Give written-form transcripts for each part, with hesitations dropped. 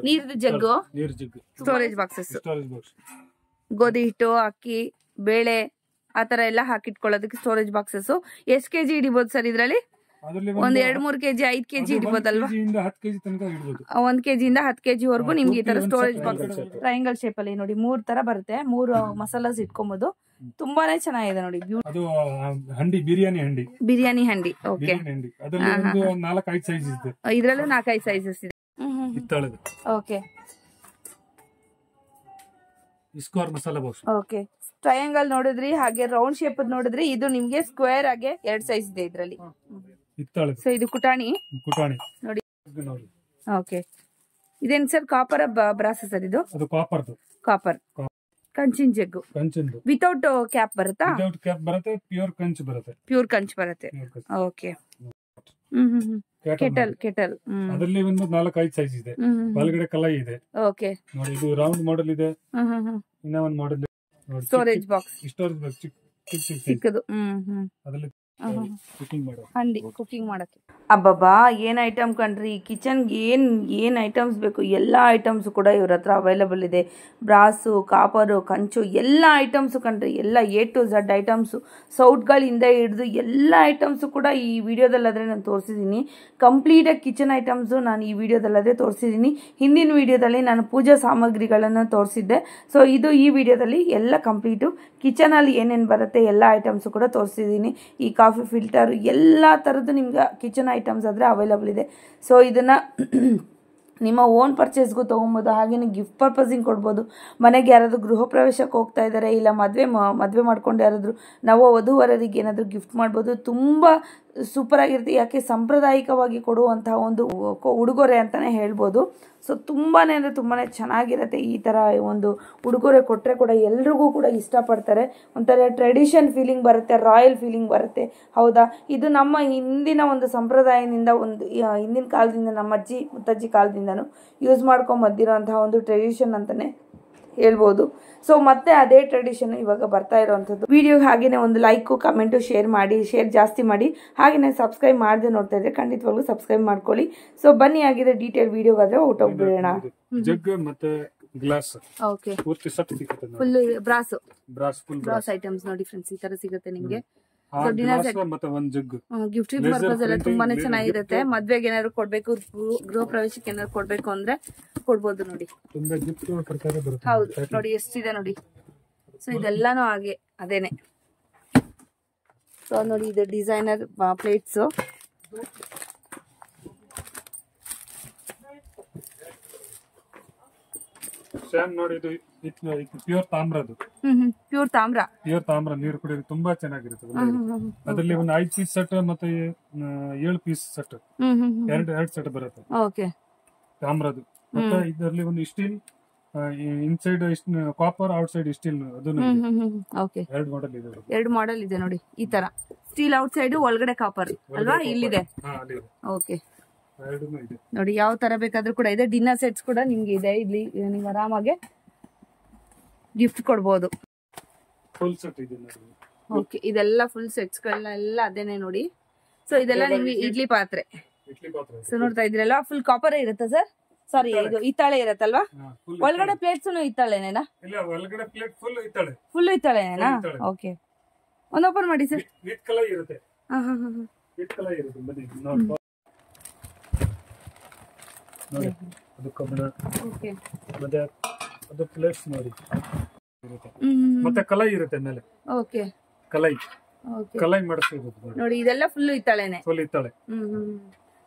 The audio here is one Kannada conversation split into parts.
ನೀರ್ದು ಜಗ್ಗು, ಸ್ಟೋರೇಜ್ ಬಾಕ್ಸಸ್, ಗೋಧಿ ಹಿಟ್ಟು, ಅಕ್ಕಿ, ಬೇಳೆ ಆತರ ಎಲ್ಲ ಹಾಕಿಟ್ಕೊಳ್ಳೋದಕ್ಕೆ ಸ್ಟೋರೇಜ್ ಬಾಕ್ಸಸ್. ಎಷ್ಟು ಕೆಜಿ ಹಿಡಿಬಹುದು ಸರ್ ಇದ್ರಲ್ಲಿ? ಒಂದ್ 2-3 ಕೆಜಿ 5 ಕೆಜಿ ಹಿಡಿಬೋದಲ್ವಾ? 1 ಕೆಜಿಯಿಂದ 10 ಕೆಜಿ ವರೆಗೂ ನಿಮ್ಗೆ ಈ ತರ ಸ್ಟೋರೇಜ್ ಬಾಕ್ಸ್ ಟ್ರಯಾಂಗಲ್ ಶೇಪ್ ಅಲ್ಲಿ ನೋಡಿ 3 ತರ ಬರುತ್ತೆ. 3 ಮಸಾಲಾಸ್ ಇಟ್ಕೊಬಹುದು. ತುಂಬಾನೇ ಚೆನ್ನಾಗಿದೆ ನೋಡಿ. ಅದು ಹಂಡಿ, ಬಿರಿಯಾನಿ ಹಂಡಿ. ಓಕೆ, ಅದರಲ್ಲಿ 4-5 ಸೈಜ್ ಇದೆ. ಇದ್ರಲ್ಲೂ 4-5 ಸೈಜಸ್ ಇದೆ. Okay, square masala box. Okay, triangle ನೋಡಿದ್ರಿ, ಹಾಗೆ ರೌಂಡ್ ಶೇಪ್ ನೋಡಿದ್ರಿ. ಇದು ನಿಮ್ಗೆ ಸ್ಕ್ವೇರ್ ಆಗಿ 2 ಸೈಜ್ ಇದೆ ಇದ್ರಲ್ಲಿ. ಸೊ ಇದು ಕುಟಾಣಿ ನೋಡಿ. ಓಕೆ, ಇದೇನ್ ಸರ್ ಕಾಪರ್ ಬ್ರಾಸ್ ಸರ್? ಇದು ಕಾಪರ್ ಕಂಚಿನ ಜಗ್ಗು. ವಿತೌಟ್ ಕ್ಯಾಪ್ ಬರುತ್ತಾ? ಪ್ಯೂರ್ ಕಂಚ್ ಬರುತ್ತೆ. ಓಕೆ, ಕೆಟಲ್ ಅದರಲ್ಲಿ ಒಂದು 4-5 ಸೈಜ್ ಇದೆ. ಒಳಗಡೆ ಕಲಾಯಿ ಇದೆ. ಓಕೆ, ನೋಡಿ ಇದು ರೌಂಡ್ ಮಾಡೆಲ್ ಇದೆ. ಇನ್ನ ಒಂದು ಮಾಡೆಲ್ ಸ್ಟೋರೇಜ್ ಬಾಕ್ಸ್ ಚಿಕ್ಕದು. ಅದರಲ್ಲಿ ಹಂಡಿ ಕುಕಿಂಗ್ ಮಾಡಕ್ಕೆ. ಅಬ್ಬಬ್ಬಾ, ಏನ್ ಐಟಮ್ ಕಣ್ರಿ! ಕಿಚನ್ಗೆ ಏನ್ ಐಟಮ್ಸ್ ಬೇಕು ಎಲ್ಲ ಐಟಮ್ಸ್ ಕೂಡ ಇವ್ರ ಹತ್ರ ಅವೈಲಬಲ್ ಇದೆ. ಬ್ರಾಸು, ಕಾಪರು, ಕಂಚು ಎಲ್ಲ ಐಟಮ್ಸ್ ಕಣ್ರಿ. ಎಲ್ಲ A to Z ಐಟಮ್ಸು, ಸೌಟ್ಗಳಿಂದ ಹಿಡಿದು ಎಲ್ಲ ಐಟಮ್ಸು ಕೂಡ ಈ ವಿಡಿಯೋದಲ್ಲಾದರೆ ನಾನು ತೋರಿಸಿದ್ದೀನಿ. ಕಂಪ್ಲೀಟಾಗಿ ಕಿಚನ್ ಐಟಮ್ಸು ನಾನು ಈ ವಿಡಿಯೋದಲ್ಲಾದರೆ ತೋರಿಸಿದ್ದೀನಿ. ಹಿಂದಿನ ವಿಡಿಯೋದಲ್ಲಿ ನಾನು ಪೂಜಾ ಸಾಮಗ್ರಿಗಳನ್ನು ತೋರಿಸಿದ್ದೆ. ಸೊ ಇದು ಈ ವಿಡಿಯೋದಲ್ಲಿ ಎಲ್ಲ ಕಂಪ್ಲೀಟು ಕಿಚನಲ್ಲಿ ಏನೇನು ಬರುತ್ತೆ ಎಲ್ಲ ಐಟಮ್ಸು ಕೂಡ ತೋರಿಸಿದ್ದೀನಿ. ಈ ಕಾಫಿ ಫಿಲ್ಟರ್ ಎಲ್ಲ ಥರದ್ದು ನಿಮ್ಗೆ ಕಿಚನ್ ಐಟಮ್ಸ್ ಆದರೆ ಅವೈಲಬಲ್ ಇದೆ. ಸೊ ಇದನ್ನು ನಿಮ್ಮ ಓನ್ ಪರ್ಚೇಸ್ಗೂ ತೊಗೊಬೋದು, ಹಾಗೆಯೇ ಗಿಫ್ಟ್ ಪರ್ಪಸಿಂಗ್ ಕೊಡ್ಬೋದು. ಮನೆಗೆ ಯಾರಾದರೂ ಗೃಹ ಪ್ರವೇಶಕ್ಕೆ ಹೋಗ್ತಾ ಇದ್ದಾರೆ, ಇಲ್ಲ ಮದುವೆ ಮಾಡ್ಕೊಂಡು ಯಾರಾದರೂ ವಧುವರರಿಗೆ ಏನಾದರೂ ಗಿಫ್ಟ್ ಮಾಡ್ಬೋದು. ತುಂಬ ಸೂಪರ್ ಆಗಿರುತ್ತೆ. ಯಾಕೆ ಸಾಂಪ್ರದಾಯಿಕವಾಗಿ ಕೊಡುವಂತಹ ಒಂದು ಉಡುಗೊರೆ ಅಂತಲೇ ಹೇಳ್ಬೋದು. ಸೊ ತುಂಬಾ ಅಂದರೆ ತುಂಬಾ ಚೆನ್ನಾಗಿರುತ್ತೆ. ಈ ಥರ ಒಂದು ಉಡುಗೊರೆ ಕೊಟ್ಟರೆ ಕೂಡ ಎಲ್ರಿಗೂ ಕೂಡ ಇಷ್ಟಪಡ್ತಾರೆ. ಒಂಥರ ಟ್ರೆಡಿಷನ್ ಫೀಲಿಂಗ್ ಬರುತ್ತೆ, ರಾಯಲ್ ಫೀಲಿಂಗ್ ಬರುತ್ತೆ. ಹೌದಾ, ಇದು ನಮ್ಮ ಹಿಂದಿನ ಒಂದು ಸಂಪ್ರದಾಯದಿಂದ, ಒಂದು ಹಿಂದಿನ ಕಾಲದಿಂದ, ನಮ್ಮ ಅಜ್ಜಿ ಮುತ್ತಜ್ಜಿ ಕಾಲದಿಂದನೂ ಯೂಸ್ ಮಾಡ್ಕೊಂಡು ಬಂದಿರೋಂತಹ ಒಂದು ಟ್ರೆಡಿಷನ್ ಅಂತಲೇ ಹೇಳ್ಬೋದು. ಸೊ ಮತ್ತೆ ಅದೇ ಟ್ರೆಡಿಷನ್ ಇವಾಗ ಬರ್ತಾ ಇರೋವಂಥದ್ದು. ವಿಡಿಯೋಗೆ ಹಾಗೇನೆ ಒಂದು ಲೈಕು, ಕಮೆಂಟು, ಶೇರ್ ಜಾಸ್ತಿ ಮಾಡಿ. ಹಾಗೆಯೇ ಸಬ್ಸ್ಕ್ರೈಬ್ ಮಾಡದೆ ನೋಡ್ತಾ ಇದ್ರೆ ಖಂಡಿತವಾಗ್ಲೂ ಸಬ್ಸ್ಕ್ರೈಬ್ ಮಾಡ್ಕೊಳ್ಳಿ. ಸೊ ಬನ್ನಿ, ಆಗಿದೆ ಡೀಟೇಲ್ ವಿಡಿಯೋಗಾದ್ರೆ ಹೊರಟೋಗ್ಬಿಡೋಣ. ಜಗ್ ಮತ್ತೆ ಗ್ಲಾಸ್ ಓಕೆ, ಪೂರ್ತಿ ಸೆಟ್ ಸಿಗುತ್ತೆ. ಫುಲ್ ಬ್ರಾಸ್ ಐಟಮ್ಸ್ ನೋಡಿ ಫ್ರೆಂಡ್ಸ್, ಈ ತರ ಸಿಗುತ್ತೆ ನಿಮ್ಗೆ. ಮತ್ತೆ ಒಂದು ಜಗ್ ಗಿಫ್ಟ್ ಪರ್ಪಸ್ ಎಲ್ಲ ತುಂಬಾನೇ ಚೆನ್ನಾಗಿರುತ್ತೆ. ಮದ್ವೆಗೆ ಏನಾದ್ರು ಕೊಡ್ಬೇಕು, ಗೃಹ ಪ್ರವೇಶಕ್ಕೆ ಏನಾದ್ರು ಕೊಡ್ಬೇಕು ಅಂದ್ರೆ ಕೊಡ್ಬೋದು ನೋಡಿ. ಹೌದು ನೋಡಿ, ಎಷ್ಟಿದೆ ನೋಡಿ. ಸೊ ಇದೆಲ್ಲಾನು ಹಾಗೆ ಅದೇನೆ. ಸೊ ನೋಡಿ, ಇದು ಡಿಸೈನರ್ ಪ್ಲೇಟ್ಸ್. ಸೇಮ್ ನೋಡಿ, ಇದು ಪ್ಯೂರ್ ತಾಮ್ರದು. ಪ್ಯೂರ್ ತಾಮ್ರ ನೀರು ಕುಡಿಯೋದು ತುಂಬಾ ಚೆನ್ನಾಗಿರುತ್ತೆ. ಅದರಲ್ಲಿ ಒಂದು 5 ಪೀಸ್ ಸೆಟ್ ಮತ್ತೆ 7 ಪೀಸ್ ಸೆಟ್, ಎರಡು ಸೆಟ್ ಬರುತ್ತೆ. ಓಕೆ, ತಾಮ್ರದು. ಮತ್ತೆ ಇದರಲ್ಲಿ ಒಂದು steel, inside copper, out side steel. ಅದನ್ನು ಓಕೆ, 2 ಮಾಡೆಲ್ ಇದೆ ನೋಡಿ. ಈ ತರ ಸ್ಟೀಲ್ ಔಟ್ ಸೈಡ್, ಒಳಗಡೆ ಕಾಪರ್ ಅಲ್ವಾ? ಇಲ್ಲಿದೆ. ಓಕೆ ನೋಡಿ, ಯಾವ ತರ ಬೇಕಾದ್ರೂ ಕೂಡ ಇದೆ. ಡಿನ್ನರ್ ಸೆಟ್ಸ್ ಕೂಡ ನಿಮ್ಗೆ ಇದೆ. ಇಲ್ಲಿ ನೀವು ಆರಾಮಾಗಿ ಗಿಫ್ಟ್ ಕೊಡ್ಬೋದು. ಓಕೆ, ಇದೆಲ್ಲ ಫುಲ್ ಸೆಟ್ಸ್ ಗಳನ್ನ ಅದೇನೆ ನೋಡಿ. ಸೊ ಇದೆಲ್ಲ ನಿಮ್ಗೆ ಇಡ್ಲಿ ಪಾತ್ರೆ. ಸೊ ನೋಡ್ತಾ ಇದ್ರಲ್ಲ, ಫುಲ್ ಕಾಪರ್ ಇರುತ್ತೆ ಸರ್. ಸಾರಿ, ಇದು ಹಿತ್ತಾಳೆ ಇರತ್ತಲ್ವಾ? ಒಳಗಡೆ ಪ್ಲೇಟ್ಸ್ ಹಿತ್ತಾಳೆನೇನಾ? ಫುಲ್ ಹಿತ್ತಾಳೆನೇನಾ? ಓಕೆ, ಒಂದು ಓಪನ್ ಮಾಡಿ ಸರ್. ಅದು ಪ್ಲೇಟ್ಸ್ ನೋಡಿ. ಮತ್ತೆ ಕಲಾಯಿ ಇರುತ್ತೆ ಮೇಲೆ. ಓಕೆ, ಕಲಾಯಿ ಮಾಡಿಸ್ತಿರುತ್ತೆ ನೋಡಿ. ಇದೆಲ್ಲ ಫುಲ್ ಹಿತ್ತಾಳೆನೆ.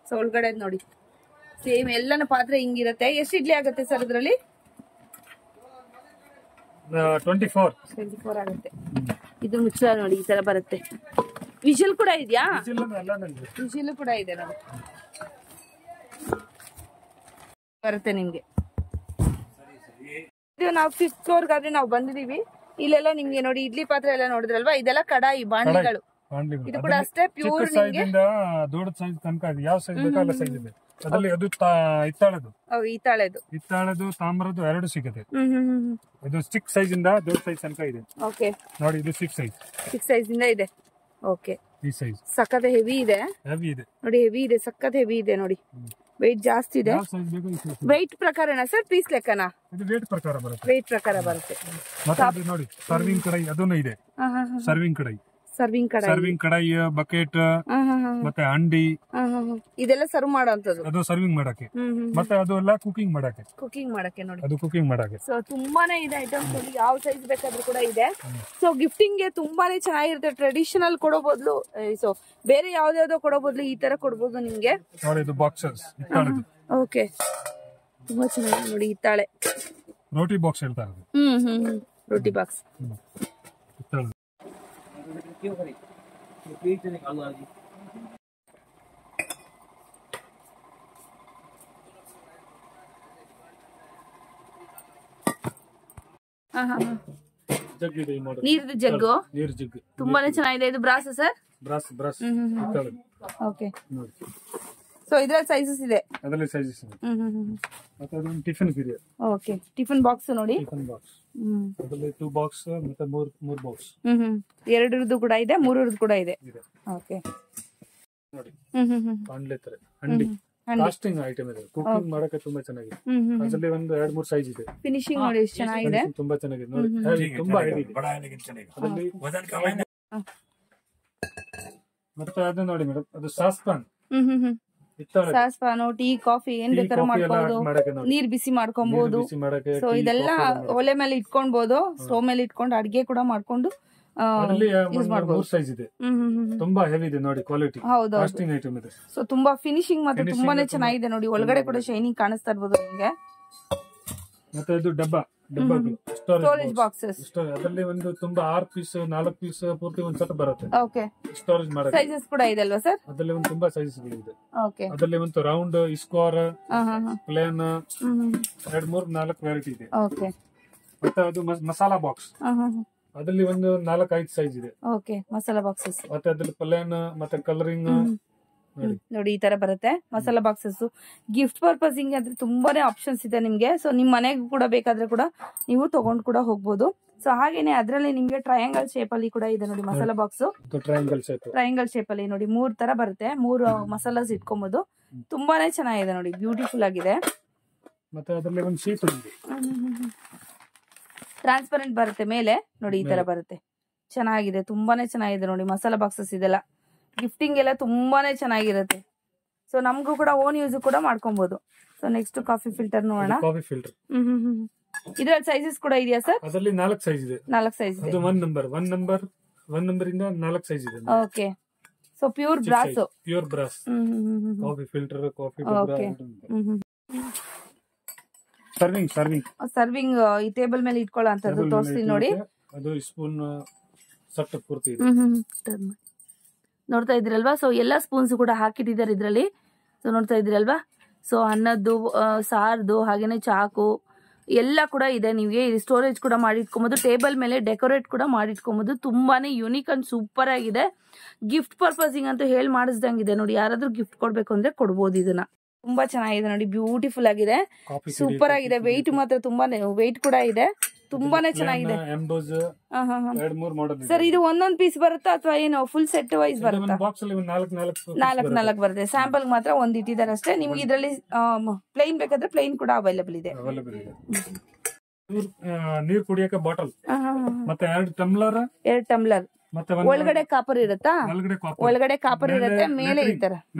ಸೊ ಒಳಗಡೆ ನೋಡಿ ಸೇಮ್ ಎಲ್ಲಾನು ಪಾತ್ರೆ ಹಿಂಗಿರುತ್ತೆ. ಎಷ್ಟು ಇಡ್ಲಿ ಆಗುತ್ತೆ ಸರ್ ಇದರಲ್ಲಿ? 24 ಆಗುತ್ತೆ. ಇದು ಮುಚ್ಚಳ ನೋಡಿ, ಈ ತರ ಬರುತ್ತೆ. ವಿಷಲ್ ಕೂಡ ಇದೆಯಾ? ವಿಷಲ್ ಕೂಡ ಇದೆ ನೋಡಿ, ಬರುತ್ತೆ ನಿಮ್ಗೆ. ಇದು ನಾವು 5th ಫ್ಲೋರ್ಗಾದ್ರೆ ನಾವು ಬಂದಿದೀವಿ. ಇಲ್ಲೆಲ್ಲ ನಿಮ್ಗೆ ನೋಡಿ ಇಡ್ಲಿ ಪಾತ್ರೆ ಎಲ್ಲ ನೋಡಿದ್ರಲ್ವಾ, ಇದೆಲ್ಲ ಕಡಾಯಿ ಬಾಂಡ್ಲಿಗಳು. ಇದು ಕೂಡ ಅಷ್ಟೇ ಪ್ಯೂರ್ ನಿಮ್ಗೆ. ದೊಡ್ಡ ಸೈಜ್ ತನಕ ಯಾವ ಸೈಜ್ ಬೇಕಾದ ಸೈಜ್ ಇದೆ. ಅದರಲ್ಲಿ ಅದು ಹಿತ್ತಾಳೆದು ತಾಮ್ರದ್ದು 2 ಸಿಗುತ್ತೆ. ಇದು 6 ಸೈಜ್ ಇಂದ ದೊಡ್ಡ ಸೈಜ್ ತನಕ ಇದೆ. ಓಕೆ ನೋಡಿ, ಇದು 6 ಸೈಜ್ ಇಂದ ಇದೆ. ಓಕೆ, ಈ ಸೈಜ್ ಸಖತ್ ಹೆವಿ ಇದೆ ನೋಡಿ. ಹೆವಿ ಇದೆ, ಸಖತ್ ಹೆವಿ ಇದೆ ನೋಡಿ. ವೆಯ್ಟ್ ಜಾಸ್ತಿ ಇದೆ. ಯಾವ ಸೈಜ್ ಬೇಕು ವೆಯ್ಟ್ ಪ್ರಕಾರನಾ ಸರ್, ಪೀಸ್ ಲೆಕ್ಕನಾ? ಇದು ವೇಟ್ ಪ್ರಕಾರ ಬರುತ್ತೆ. ವೆಯ್ಟ್ ಪ್ರಕಾರ ಬರುತ್ತೆ. ಮತ್ತೆ ಅದು ನೋಡಿ ಸರ್ವಿಂಗ್ ಕಡಾಯಿ ಅದನ್ನು ಇದೆ. ಸರ್ವಿಂಗ್ ಕಡಾಯಿ, ಸರ್ವಿಂಗ್ ಕಡಾಯಿ, ಸರ್ವಿಂಗ್ ಕಡಾಯಿ, ಬಕೆಟ್ ಮತ್ತೆ ಅಂಡಿ ಇದೆಲ್ಲ ಸರ್ವ್ ಮಾಡೋಂಥದ್ದು. ಅದು ಸರ್ವಿಂಗ್ ಮಾಡಕ್ಕೆ. ಮತ್ತೆ ಅದು ಎಲ್ಲ ಕುಕಿಂಗ್ ಮಾಡಕ್ಕೆ. ಕುಕಿಂಗ್ ಮಾಡಕ್ಕೆ ನೋಡಿ, ಅದು ಕುಕಿಂಗ್ ಮಾಡಕ್ಕೆ. ಸೊ ತುಂಬಾನೇ ಇದೆ ಐಟಮ್ಸ್. ಯಾವ ಸೈಜ್ ಬೇಕಾದ್ರೂ ಕೂಡ ಇದೆ. ಸೊ ಗಿಫ್ಟಿಂಗ್ ಗೆ ತುಂಬಾನೇ ಚೆನ್ನಾಗಿರುತ್ತೆ. ಟ್ರೆಡಿಷನಲ್ ಕೊಡೋ ಬದಲು, ಸೊ ಬೇರೆ ಯಾವ್ದಾವ್ದೋ ಕೊಡೋ ಬದಲು ಈ ತರ ಕೊಡ್ಬೋದು ನಿಮ್ಗೆ. ನೋಡಿ ಇದು ಬಾಕ್ಸಸ್ ಇತ್ತಾಳದು. ಓಕೆ, ತುಂಬಾ ಚೆನ್ನಾಗಿ ನೋಡಿ ಹಿತ್ತಾಳೆ. ರೋಟಿ ಬಾಕ್ಸ್ ಹೇಳ್ತಾರೆ. ರೋಟಿ ಬಾಕ್ಸ್. ನೀರ್ದು ಜಗ್ಗು, ನೀರ್ ಜಗ್ ತುಂಬಾನೇ ಚೆನ್ನಾಗಿದೆ. ಇದು brass sir? Brass brass. Okay, so ಇದ್ರಲ್ಲಿ ಸೈಜಸ್ ಇದೆ. ಅದರಲ್ಲಿ ಸೈಜಸ್ ಇದೆ. ಮತ್ತೆ ಅದೊಂದು ಟಿಫಿನ್ ಇದೆ. ಓಕೆ, ಟಿಫಿನ್ ಬಾಕ್ಸ್ ನೋಡಿ. ಟಿಫಿನ್ ಬಾಕ್ಸ್ ಅದರಲ್ಲಿ 2 ಬಾಕ್ಸ್ ಮತ್ತೆ 3 ಬಾಕ್ಸ್. ಎರಡರದ್ದು ಕೂಡ ಇದೆ, ಮೂರರದ್ದು ಕೂಡ ಇದೆ. ಓಕೆ, ನೋಡಿ ಕಾಣ್ಲೆ ತರ ಅಂಡಿ ಕಾಸ್ಟಿಂಗ್ ಐಟಮ್ ಇದೆ. ಕುಕಿಂಗ್ ಮಾಡಕ್ಕೆ ತುಂಬಾ ಚೆನ್ನಾಗಿದೆ. ಅದರಲ್ಲಿ ಒಂದು 2-3 ಸೈಜ್ ಇದೆ. ಫಿನಿಶಿಂಗ್ ನೋಡಿ ಎಷ್ಟು ಚೆನ್ನಾಗಿದೆ, ತುಂಬಾ ಚೆನ್ನಾಗಿದೆ ನೋಡಿ. ತುಂಬಾ ಹೆವಿ ಇದೆ. ಅದರಲ್ಲಿ ಮತ್ತೆ ಅದು ನೋಡಿ ಮೇಡಮ್, ಅದು ಸಾಸ್ಪಾನ್. ಸಾಸ್ಪಾನು, ಟೀ, ಕಾಫಿ ಏನ್ ಬೇಕಾದ್ರೂ ಮಾಡ್ಕೋಬಹುದು. ನೀರ್ ಬಿಸಿ ಮಾಡ್ಕೊಬಹುದು. ಸೊ ಇದೆಲ್ಲ ಒಲೆ ಮೇಲೆ ಇಟ್ಕೊಬಹುದು, ಸ್ಟೋವ್ ಮೇಲೆ ಇಟ್ಕೊಂಡು ಅಡ್ಗೆ ಕೂಡ ಮಾಡ್ಕೊಂಡು ಯೂಸ್ ಮಾಡಬಹುದು. ಸೈಜ್ ಇದೆ, ತುಂಬಾ ಹೆವಿ ಇದೆ ನೋಡಿ. ಕ್ವಾಲಿಟಿ ಹೌದು, ಕಾಸ್ಟಿಂಗ್ ಐಟಮ್ ಇದೆ. ಸೊ ತುಂಬಾ ಫಿನಿಶಿಂಗ್ ಮತ್ತೆ ತುಂಬಾನೇ ಚೆನ್ನಾಗಿದೆ ನೋಡಿ. ಒಳಗಡೆ ಕೂಡ ಶೈನಿಂಗ್ ಕಾಣಿಸ್ತಾ ಇರ್ಬೋದು ನಿಮ್ಗೆ. ಮತ್ತೆ ಇದು ಡಬ್ಬ ಸ್ಟೋರೇಜ್ ಬಾಕ್ಸಸ್. ಅದರಲ್ಲಿ ಒಂದು ತುಂಬಾ 6 ಪೀಸ್ 4 ಪೀಸ್ ಪೂರ್ತಿ ಒಂದ್ ಸೆಟ್ ಬರುತ್ತೆ. ಓಕೆ, ಸ್ಟೋರೇಜ್ ಮಾಡಕ್ಕೆ ಸೈಜಸ್ ಕೂಡ ಇದೆ ಅಲ್ವಾ ಸರ್? ಅದರಲ್ಲಿ ಒಂದು ತುಂಬಾ ಸೈಜಸ್ ಇದೆ. ಓಕೆ, ಅದರಲ್ಲಿ ಒಂದು ರೌಂಡ್, ಸ್ಕ್ವೇರ್, ಪ್ಲೇನ್, 2-3-4 ವೆರೈಟಿ ಇದೆ. ಓಕೆ, ಮತ್ತೆ ಅದು ಮಸಾಲಾ ಬಾಕ್ಸ್. ಅದರಲ್ಲಿ ಒಂದು 4-5 ಸೈಜ್ ಇದೆ. Okay, masala boxes. ಮತ್ತೆ ಅದ್ರಲ್ಲಿ ಪ್ಲೇನ್ ಮತ್ತೆ ಕಲರಿಂಗ್ ನೋಡಿ ಈ ತರ ಬರುತ್ತೆ ಮಸಾಲಾ ಬಾಕ್ಸಸ್. ಗಿಫ್ಟ್ ಪರ್ಪಸ್ ಹಿಂಗೆ ಅಂದ್ರೆ ತುಂಬಾನೇ ಆಪ್ಷನ್ಸ್ ಇದೆ ನಿಮ್ಗೆ. ಸೊ ನಿಮ್ ಮನೆಗೂ ಕೂಡ ಬೇಕಾದ್ರೆ ಕೂಡ ನೀವು ತಗೊಂಡ್ ಕೂಡ ಹೋಗ್ಬೋದು. ಸೊ ಹಾಗೇನೆ ಅದ್ರಲ್ಲಿ ನಿಮ್ಗೆ ಟ್ರಯಾಂಗಲ್ ಶೇಪ್ ಅಲ್ಲಿ ಕೂಡ ಇದೆ ನೋಡಿ ಮಸಾಲಾ ಬಾಕ್ಸ್. ಟ್ರಯಾಂಗಲ್ ಶೇಪ್ ಅಲ್ಲಿ ನೋಡಿ 3 ತರ ಬರುತ್ತೆ. 3 ಮಸಾಲಾಸ್ ಇಟ್ಕೊಬಹುದು. ತುಂಬಾನೇ ಚೆನ್ನಾಗಿದೆ ನೋಡಿ, ಬ್ಯೂಟಿಫುಲ್ ಆಗಿದೆ. ಮತ್ತೆ ಅದರಲ್ಲಿ ಒಂದು ಶೀಟ್ ಇದೆ, ಟ್ರಾನ್ಸ್ಪರೆಂಟ್ ಬರುತ್ತೆ ಮೇಲೆ ನೋಡಿ, ಈ ತರ ಬರುತ್ತೆ. ಚೆನ್ನಾಗಿದೆ, ತುಂಬಾನೇ ಚೆನ್ನಾಗಿದೆ ನೋಡಿ ಮಸಾಲಾ ಬಾಕ್ಸಸ್. ಇದೆಲ್ಲ ಗಿಫ್ಟಿಂಗ್ ಎಲ್ಲ ತುಂಬಾನೇ ಚೆನ್ನಾಗಿರುತ್ತೆ. ಸೊ ನಮಗೂ ಕೂಡ ಓನ್ ಯೂಸ್ ಕೂಡ ಮಾಡ್ಕೊಬಹುದು. ಸೊ ನೆಕ್ಸ್ಟ್ ಕಾಫಿ ಫಿಲ್ಟರ್ ನೋಡೋಣ. ಕಾಫಿ ಫಿಲ್ಟರ್ ಇದ್ರಲ್ಲಿ ಸೈಜಸ್ ಕೂಡ ಇದೆಯಾ ಸರ್? ಅದರಲ್ಲಿ 4 ಸೈಜ್ ಇದೆ. 4 ಸೈಜ್ ಇದೆ. ಅದು 1 ನಂಬರ್ ಇಂದ 4 ಸೈಜ್ ಇದೆ. Okay, so pure brass. Pure brass coffee filter, coffee serving ಈ ಟೇಬಲ್ ಮೇಲೆ ಇಟ್ಕೊಳ್ಳೋ ಅಂತದ್ದು ತೋರಿಸ್ತೀನಿ ನೋಡಿ. ಅದು ಸ್ಪೂನ್ ಸೆಟ್ ಪೂರ್ತಿ ಇದೆ. ನೋಡ್ತಾ ಇದ್ರಲ್ವಾ? ಸೊ ಎಲ್ಲಾ ಸ್ಪೂನ್ಸ್ ಕೂಡ ಹಾಕಿಟ್ಟಿದ್ದಾರೆ ಇದ್ರಲ್ಲಿ. ಸೊ ನೋಡ್ತಾ ಇದ್ರಲ್ವಾ? ಸೊ ಅನ್ನದ್ದು, ಸಾರ್ದು, ಹಾಗೇನೆ ಚಾಕು ಎಲ್ಲ ಕೂಡ ಇದೆ. ನಿಮಗೆ ಸ್ಟೋರೇಜ್ ಕೂಡ ಮಾಡಿಟ್ಕೊಬಹುದು. ಟೇಬಲ್ ಮೇಲೆ ಡೆಕೋರೇಟ್ ಕೂಡ ಮಾಡಿಟ್ಕೊಬಹುದು. ತುಂಬಾನೇ ಯುನಿಕ್ ಅಂಡ್ ಸೂಪರ್ ಆಗಿದೆ. ಗಿಫ್ಟ್ ಪರ್ಪಸಿಂಗ್ ಅಂತ ಹೇಳಿ ಮಾಡಿಸ್ದಂಗಿದೆ ನೋಡಿ. ಯಾರಾದ್ರೂ ಗಿಫ್ಟ್ ಕೊಡ್ಬೇಕು ಅಂದ್ರೆ ಕೊಡ್ಬೋದು. ಇದನ್ನ ತುಂಬಾ ಚೆನ್ನಾಗಿದೆ ನೋಡಿ, ಬ್ಯೂಟಿಫುಲ್ ಆಗಿದೆ, ಸೂಪರ್ ಆಗಿದೆ. ವೆಯ್ಟ್ ಮಾತ್ರ ತುಂಬಾನೇ ವೆಯ್ಟ್ ಕೂಡ ಇದೆ. ತುಂಬಾನೇ ಚೆನ್ನಾಗಿದೆ ಸರ್. ಇದು ಒಂದೊಂದ್ ಪೀಸ್ ಬರುತ್ತಾ ಅಥವಾ ಏನು ಫುಲ್ ಸೆಟ್ ವೈಸ್ ಬರುತ್ತಾ? 4 ಬರುತ್ತೆ. ಸ್ಯಾಂಪಲ್ ಮಾತ್ರ ಒಂದ್ ಇಟ್ಟಿದ್ದಾರೆ ಅಷ್ಟೇ. ನಿಮ್ಗೆ ಇದರಲ್ಲಿ ಪ್ಲೈನ್ ಬೇಕಾದ್ರೆ ಪ್ಲೈನ್ ಕೂಡ ಅವೈಲೇಬಲ್ ಇದೆ. ನೀರ್ ಕುಡಿಯಕ್ಕೆ ಬಾಟಲ್, ಮತ್ತೆ 2 ಟಮ್ಲರ್, ಮತ್ತೆ ಒಳಗಡೆ ಕಾಪರ್ ಇರುತ್ತಾ? ಒಳಗಡೆ ಕಾಪರ್ ಇರುತ್ತೆ, ಮೇಲೆ ಈ ತರ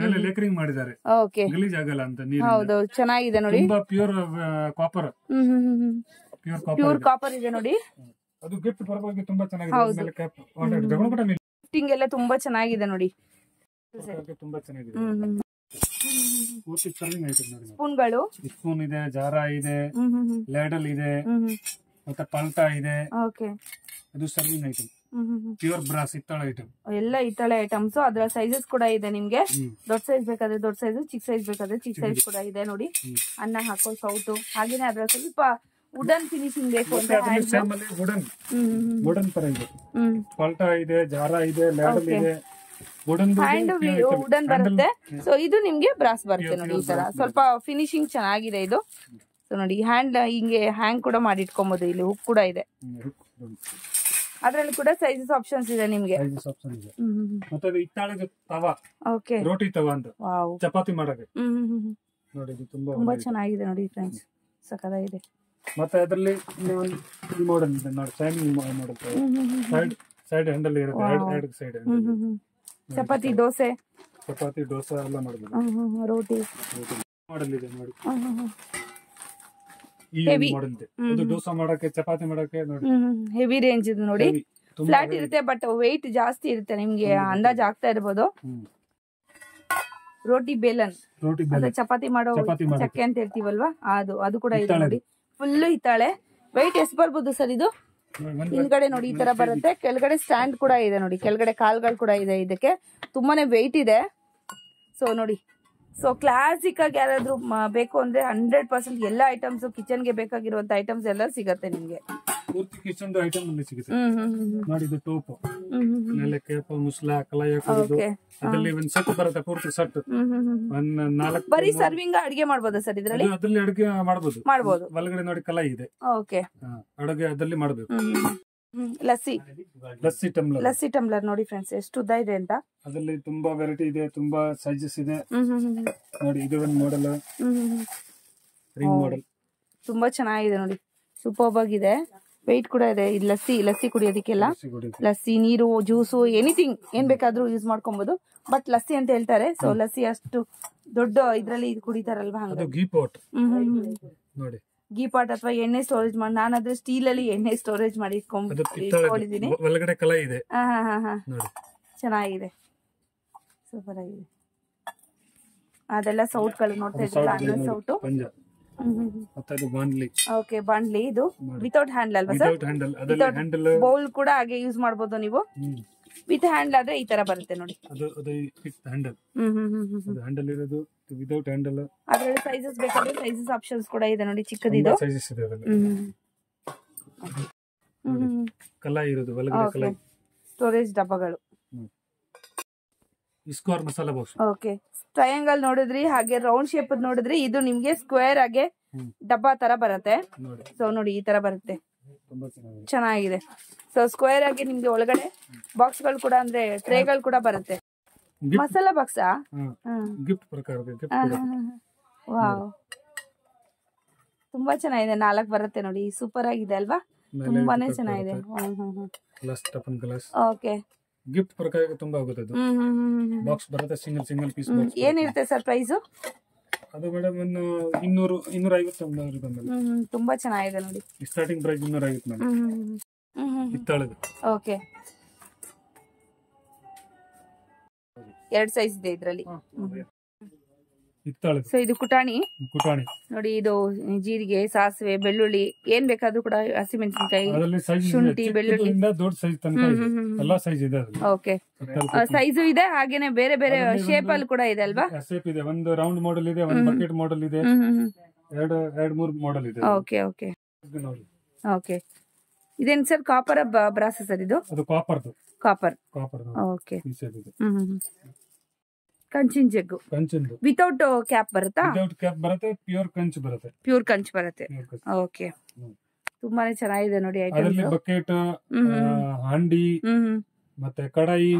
ಲೇಕರಿಂಗ್ ಮಾಡಿದ್ದಾರೆ. ಓಕೆ, ಗಲೀಜ್ ಆಗಲ್ಲ ಅಂತ ನೀರು. ಹೌದು, ಚೆನ್ನಾಗಿದೆ ನೋಡಿ. ಪ್ಯೂರ್ ಕಾಪರ್, ಪ್ಯೂರ್ ಕಾಪರ್ ಇದೆ ನೋಡಿ. ಅದು ಗಿಫ್ಟ್ ಪರ್ಪಸ್ ಗೆ ತುಂಬಾ ಚೆನ್ನಾಗಿದೆ. ಗಿಫ್ಟಿಂಗ್ ಎಲ್ಲ ತುಂಬಾ ಚೆನ್ನಾಗಿದೆ ನೋಡಿ. ತುಂಬಾ ಚೆನ್ನಾಗಿದೆ. ಸ್ಪೂನ್ಗಳು, ಸ್ಪೂನ್ ಇದೆ, ಜಾರ ಇದೆ, ಲ್ಯಾಡಲ್ ಇದೆ, ಮತ್ತೆ ಪಲ್ಟ ಇದೆ. ಓಕೆ, ಅದು ಸರ್ವಿಂಗ್ ಐಟಮ್. ಪ್ಯೂರ್ ಬ್ರಾಸ್ ಹಿತ್ತಾಳೆ ಐಟಮ್, ಎಲ್ಲ ಹಿತ್ತಾಳೆ ಐಟಮ್ಸ್. ಅದ್ರ ಸೈಜಸ್ ಕೂಡ ಇದೆ ನಿಮ್ಗೆ. ದೊಡ್ಡ ಸೈಜ್ ಬೇಕಾದ್ರೆ ದೊಡ್ಡ ಸೈಜ್, ಚಿಕ್ಕ ಸೈಜ್ ಬೇಕಾದ್ರೆ ಚಿಕ್ಕ ಸೈಜ್ ಕೂಡ ಇದೆ ನೋಡಿ. ಅನ್ನ ಹಾಕೋ ಸೌಟು, ಹಾಗೇನೆ ಅದ್ರ ಸ್ವಲ್ಪ ವುಡನ್ ಫಿನಿಶಿಂಗ್ ಬೇಕು ಅಂತ ವುಡನ್ ತರ ಇದೆ. ಪಲ್ಟ ಇದೆ, ಜಾರ ಇದೆ, ಲ್ಯಾಡಲ್ ಇದೆ. ಹ್ಯಾಂಡ್ ವುಡನ್ ಬರುತ್ತೆ. ಸೊ ಇದು ನಿಮ್ಗೆ ಬ್ರಾಸ್ ಬರುತ್ತೆ ನೋಡಿ. ಈ ತರ ಸ್ವಲ್ಪ ಫಿನಿಶಿಂಗ್ ಚೆನ್ನಾಗಿದೆ ಇದು. ಸೊ ನೋಡಿ, ಹ್ಯಾಂಡ್ ಹಿಂಗೆ ಹ್ಯಾಂಗ್ ಕೂಡ ಮಾಡಿ ಇಟ್ಕೊಬಹುದು. ಇಲ್ಲಿ ಹುಕ್ ಕೂಡ ಇದೆ. ಅದ್ರಲ್ಲಿ ಕೂಡ ಸೈಜಸ್ ಆಪ್ಷನ್ಸ್ ಇದೆ ನಿಮ್ಗೆ. ಮತ್ತೆ ಹಿತ್ತಾಳೆ ತವಾ, ರೋಟಿ ತವಾ ಅಂತ ಚಪಾತಿ ಮಾಡಕ್ಕೆ. ನೋಡಿ ಇದು ತುಂಬಾ ತುಂಬಾ ಚೆನ್ನಾಗಿದೆ ನೋಡಿ ಫ್ರೆಂಡ್ಸ್, ಸಖತ್ತಾಗಿದೆ. ಮತ್ತೆ ಅದರಲ್ಲಿ ಈ ಮಾಡೆಲ್ ಇದೆ ನೋಡಿ, ಶೈನಿಂಗ್ ಮಾಡೆಲ್, ಸೈಡ್ ಹ್ಯಾಂಡಲ್ ಇರುತ್ತೆ, ಎರಡು ಸೈಡ್ ಚಪಾತಿ ದೋಸೆ ಎಲ್ಲ ಮಾಡಬಹುದು. ರೋಟಿ ಮಾಡೆಲ್ ಇದೆ ನೋಡಿ, ಈ ಮಾಡೆಲ್ ಇದೆ. ಅದು ದೋಸೆ ಮಾಡಕ್ಕೆ, ಚಪಾತಿ ಮಾಡಕ್ಕೆ ನೋಡಿ, ಹೆವಿ ರೇಂಜ್ ಇದು ನೋಡಿ. ಫ್ಲಾಟ್ ಇರುತ್ತೆ ಬಟ್ ವೆಯ್ಟ್ ಜಾಸ್ತಿ ಇರುತ್ತೆ, ನಿಮ್ಗೆ ಅಂದಾಜ್ ಆಗ್ತಾ ಇರ್ಬೋದು. ರೋಟಿ ಬೇಲನ್, ಚಪಾತಿ ಮಾಡೋ ಚಕ್ಕೆ ಅಂತ ಹೇಳ್ತೀವಲ್ವಾ, ಅದು ಕೂಡ ಇದೆ ನೋಡಿ. ಫುಲ್ ಹಿತ್ತಾಳೆ. ವೆಯ್ಟ್ ಎಷ್ಟು ಬರ್ಬೋದು ಸರ್ ಇದು? ಹಿಂದ್ಗಡೆ ನೋಡಿ ಈ ತರ ಬರುತ್ತೆ, ಕೆಳಗಡೆ ಸ್ಟ್ಯಾಂಡ್ ಕೂಡ ಇದೆ ನೋಡಿ, ಕೆಳಗಡೆ ಕಾಲ್ಗಳು ಕೂಡ ಇದೆ. ಇದಕ್ಕೆ ತುಂಬಾನೇ ವೆಯ್ಟ್ ಇದೆ. ಸೊ ನೋಡಿ, ಸೊ ಕ್ಲಾಸಿಕ್ ಆಗಿ ಯಾರಾದ್ರೂ ಬೇಕು ಅಂದ್ರೆ 100% ಎಲ್ಲ ಐಟಮ್ಸ್, ಕಿಚನ್ಗೆ ಬೇಕಾಗಿರುವಂತ ಐಟಮ್ಸ್ ಎಲ್ಲ ಸಿಗತ್ತೆ ನಿಮ್ಗೆ. ಪೂರ್ತಿ ಕಿಚನ್ ಐಟಮ್ ಅಲ್ಲಿ ಸಿಗುತ್ತೆ ನೋಡಿ. ಇದು ಟೋಪ್, ಮೇಲೆ ಕೇಪ, ಮುಸ್ಲ, ಕಲಾಯ ಕುಡಿದು, ಅದರಲ್ಲಿ ಒಂದು ಸೆಟ್ ಬರುತ್ತೆ, ಪೂರ್ತಿ ಸೆಟ್. ಒಂದು 4 ಬರೀ ಸರ್ವಿಂಗ್ ಅಡಿಗೆ ಮಾಡ್ಬೋದಾ ಸರ್ ಇದ್ರಲ್ಲಿ? ಅದರಲ್ಲಿ ಅಡಿಗೆ ಮಾಡಬಹುದು. ಒಳಗಡೆ ನೋಡಿ ಕಲಾಯಿ ಇದೆ. ಓಕೆ, ಅಡುಗೆ ಅದರಲ್ಲಿ ಮಾಡಬೇಕು. ಲಸ್ಸಿ ಟಮ್ಲರ್ ನೋಡಿ ಫ್ರೆಂಡ್ಸ್, ಎಷ್ಟು ಉದ್ದ ಇದೆ ಅಂತ. ಅದರಲ್ಲಿ ತುಂಬಾ ವೆರೈಟಿ ಇದೆ, ತುಂಬಾ ಸೈಜಸ್ ಇದೆ ನೋಡಿ. ಇದು ಒಂದು ಮಾಡೆಲ್, ರಿಂಗ್ ಮಾಡೆಲ್, ತುಂಬಾ ಚೆನ್ನಾಗಿದೆ ನೋಡಿ, ಸೂಪರ್ಬ್ ಆಗಿದೆ. ವೆಯ್ಟ್ ಕೂಡ ಇದೆ. ಇದು ಲಸ್ಸಿ ಕುಡಿಯೋದಕ್ಕೆಲ್ಲ, ಲಸ್ಸಿ, ನೀರು, ಜ್ಯೂಸು, ಎನಿಥಿಂಗ್ ಏನ್ ಬೇಕಾದ್ರೂ ಯೂಸ್ ಮಾಡ್ಕೊಬಹುದು. ಬಟ್ ಲಸ್ಸಿ ಅಂತ ಹೇಳ್ತಾರೆ. ಸೊ ಲಸ್ಸಿ ಅಷ್ಟು ದೊಡ್ಡ ಇದ್ರಲ್ಲಿ ಇದು ಕುಡಿತಾರಲ್ವಾ, ಹಂಗ ಗೀ ಪಾಟ್ ನೋಡಿ, ಗೀ ಪಾಟ್ ಅಥವಾ ಎಣ್ಣೆ ಸ್ಟೋರೇಜ್ ಮಾಡಿ. ನಾನಾದ್ರೆ ಸ್ಟೀಲ್ ಅಲ್ಲಿ ಎಣ್ಣೆ ಸ್ಟೋರೇಜ್ ಮಾಡಿ ಇಟ್ಕೊಂಡಿದ್ದೀನಿ. ಒಳಗಡೆ ಕಲಾ ಇದೆ. ಚೆನ್ನಾಗಿದೆ, ಸೂಪರ್ ಆಗಿದೆ. ಅದೆಲ್ಲ ಸೌಟ್ಗಳು ನೋಡ್ತಾ ಇದ್ದೀರಾ, ಅನ್ನ ಸೌಟು. ಓಕೆ, ಬಾಂಡ್ಲಿ ಇದು ವಿತೌಟ್ ಹ್ಯಾಂಡಲ್ ಅಲ್ವಾ ಸರ್? ಬೌಲ್ ಕೂಡ ಹಾಗೆ ಯೂಸ್ ಮಾಡಬಹುದು ನೀವು. ವಿತ್ ಹ್ಯಾಂಡಲ್ ಆದ್ರೆ ಈ ತರ ಬರುತ್ತೆ ನೋಡಿ. ಅದ್ರಲ್ಲಿ ಸೈಜಸ್ ಬೇಕಾದ್ರೆ ಸೈಜಸ್ ಆಪ್ಷನ್ಸ್ ಕೂಡ ಇದೆ ನೋಡಿ, ಚಿಕ್ಕದಿದು. ಸ್ಟೋರೇಜ್ ಡಬ್ಬಗಳು. ಮಸಾಲಾ ಬಾಕ್ಸ್. ಓಕೆ, ಟ್ರಯಾಂಗಲ್ ನೋಡಿದ್ರಿ, ಹಾಗೆ ರೌಂಡ್ ಶೇಪ್ ನೋಡಿದ್ರಿ. ಇದು ನಿಮ್ಗೆ ಸ್ಕ್ವೇರ್ ಆಗಿ ಡಬ್ಬಾ ತರ ಬರುತ್ತೆ. ಸೊ ನೋಡಿ, ಈ ತರ ಬರುತ್ತೆ, ಚೆನ್ನಾಗಿದೆ. ಸೊ ಸ್ಕ್ವೇರ್ ಆಗಿ ನಿಮ್ಗೆ ಒಳಗಡೆ ಬಾಕ್ಸ್ ಗಳು ಕೂಡ, ಅಂದ್ರೆ ಟ್ರೇಗಳು ಕೂಡ ಬರುತ್ತೆ. ಮಸಾಲಾ ಬಾಕ್ಸಾ? ಗಿಫ್ಟ್ ಪ್ರಕಾರ. ವಾವ್, ತುಂಬಾ ಚೆನ್ನಾಗಿದೆ. 4 ಬರುತ್ತೆ ನೋಡಿ, ಸೂಪರ್ ಆಗಿದೆ ಅಲ್ವಾ? ತುಂಬಾನೇ ಚೆನ್ನಾಗಿದೆ. ಓಕೆ, ಗಿಫ್ಟ್ ಪ್ರಕಾರ ತುಂಬಾ ಆಗುತ್ತೆ. ಬಾಕ್ಸ್ ಬರುತ್ತೆ, ಸಿಂಗಲ್ ಪೀಸ್. ಏನಿರುತ್ತೆ ಸರ್ ಪ್ರೈಸ್? ಅದು ಮೇಡಮ್ 200-250 ತುಂಬಾ ಚೆನ್ನಾಗಿದೆ ನೋಡಿ. ಸ್ಟಾರ್ಟಿಂಗ್ ಪ್ರೈಸ್ 250 ಹಿತ್ತಾಳೆದು. ಓಕೆ, 2 ಸೈಜ್ ಇದೆ ಇದ್ರಲ್ಲಿ. ಸೊ ಇದು ಕುಟಾಣಿ ನೋಡಿ. ಇದು ಜೀರಿಗೆ, ಸಾಸಿವೆ, ಬೆಳ್ಳುಳ್ಳಿ, ಏನ್ ಬೇಕಾದ್ರೂ ಕೂಡ, ಹಸಿಮೆಣಸಿನಕಾಯಿ, ಶುಂಠಿ, ಬೆಳ್ಳುಳ್ಳಿ, ದೊಡ್ಡ ಸೈಜ್ ತನಕ ಎಲ್ಲಾ ಸೈಜ್ ಇದೆ. ಓಕೆ, ಸೈಜು ಇದೆ. ಹಾಗೇನೆ ಬೇರೆ ಬೇರೆ ಶೇಪ್ ಅಲ್ಲಿ ಕೂಡ ಇದೆ ಅಲ್ವಾ? ಶೇಪ್ ಇದೆ. ಒಂದು ರೌಂಡ್ ಮಾಡೆಲ್ ಇದೆ, ಒಂದು ಬಕೆಟ್ ಮಾಡೆಲ್ ಇದೆ, 2-3 ಮಾಡೆಲ್ ಇದೆ. Okay okay okay. ಇದೇನ್ ಸರ್, ಕಾಪರ್ ಬ್ರಾಸ್ ಸರ್ ಇದು? ಅದು ಕಾಪರ್. ಓಕೆ. ಕಂಚಿನ ಜಗ್ಗು ವಿತೌಟ್ ಕ್ಯಾಪ್ ಬರುತ್ತಾ? ಕ್ಯಾಪ್ ಬರುತ್ತೆ, ಪ್ಯೂರ್ ಕಂಚ್ ಬರುತ್ತೆ. ಓಕೆ, ತುಂಬಾನೇ ಚೆನ್ನಾಗಿದೆ ನೋಡಿ ಐಟಮ್ಸ್. ಬಕೆಟ್, ಹಂಡಿ, ಮತ್ತೆ ಕಡಾಯಿ,